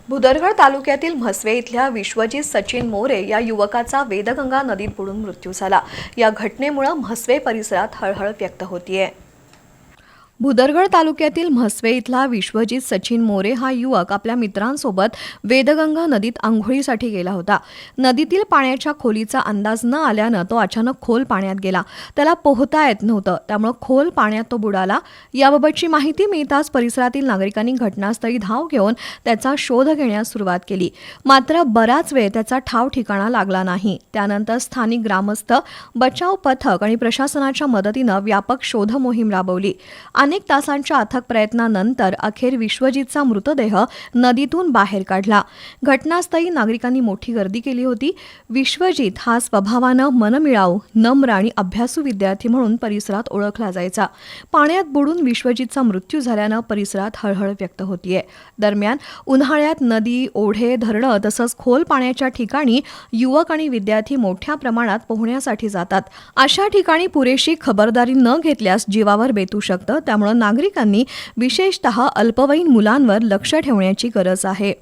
भुदरगड तालुक्यातील म्हसवे इथल्या विश्वजित सचिन मोरे या युवकाचा वेदगंगा नदीत बुडून मृत्यू झाला। या घटनेमुळे म्हसवे परिसरात हळहळ व्यक्त होतीये। भुदरगड तालुक्यातील म्हसवे इथला विश्वजित सचिन मोरे हा युवक आपल्या मित्रांसोबत वेदगंगा नदीत आंघोळीसाठी गेला होता। नदीतील पाण्याच्या खोलीचा अंदाज न आल्यानं तो अचानक खोल पाण्यात गेला। त्याला पोहता येत नव्हतं, त्यामुळे खोल पाण्यात तो बुडाला। याबाबतची माहिती मिळताच परिसरातील नागरिकांनी घटनास्थळी धाव घेऊन त्याचा शोध घेण्यास सुरुवात केली। मात्र बराच वेळ त्याचा ठाव ठिकाणा लागला नाही। त्यानंतर स्थानिक ग्रामस्थ, बचाव पथक आणि प्रशासनाच्या मदतीनं व्यापक शोध मोहीम राबवली। अनेक तासांच्या अथक प्रयत्नानंतर अखेर विश्वजितचा मृतदेह नदीतून बाहेर काढला। घटनास्थळी नागरिकांनी मोठी गर्दी केली होती। विश्वजित हा स्वभावानं मनमिळाऊ, नम्र आणि अभ्यासू विद्यार्थी म्हणून परिसरात ओळखला जायचा। पाण्यात बुडून विश्वजितचा मृत्यू झाल्यानं परिसरात हळहळ व्यक्त होतीये। दरम्यान उन्हाळ्यात नदी, ओढे, धरणं तसंच खोल पाण्याच्या ठिकाणी युवक आणि विद्यार्थी मोठ्या प्रमाणात पोहण्यासाठी जातात। अशा ठिकाणी पुरेशी खबरदारी न घेतल्यास जीवावर बेतू शकतं। त्यामुळे नागरिकांनी विशेषतः अल्पवयीन मुलांवर लक्ष ठेवण्याची गरज आहे।